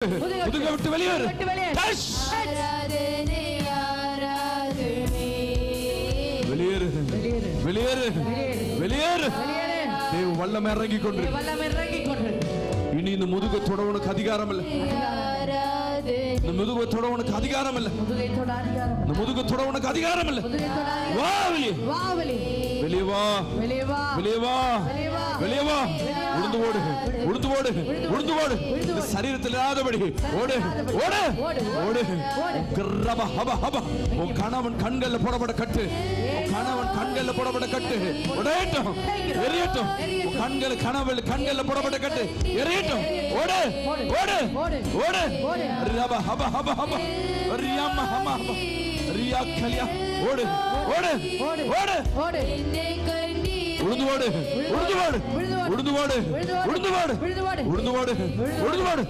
முதுகை விட்டு வெளியேறு. வெளியேறு, வெளியேறு, வெளியேறு. தேவ வல்லமை இறங்கி கொண்டு இனி இந்த முதுகை தொட உனக்கு அதிகாரம் இல்லை. இந்த முதுகை தொட உனக்கு அதிகாரம் இல்லை. இந்த முதுகை தொட உனக்கு அதிகாரம் இல்லை. வா வெளியே, வெளியே வா, வெளியே வா, வெளியே வா. உளுந்து ஓடு, உளுந்து ஓடு, உளுந்து ஓடு. இந்த சரீரத்தில் இல்லாதபடி ஓடு, ஓடு, ஓடு. கிரப ஹப ஹப. உன் கணவன் கண்கள்ல போடப்பட கட்டு, உன் கணவன் கண்கள்ல போடப்பட கட்டு உடையட்டும், எரியட்டும். உன் கண்கள் கணவன் கண்கள்ல போடப்பட கட்டு எரியட்டும். ஓடு, ஓடு, ஓடு. ரப ஹப ஹப ஹப. ரியாம ஹம ஹப. ரியா கலியா. ஓடு, ஓடு, ஓடு, ஓடு. உளுந்து ஓடு, உளுந்து ஓடு, உளுந்து ஓடு, உளுந்து ஓடு, உளுந்து ஓடு, உளுந்து ஓடு.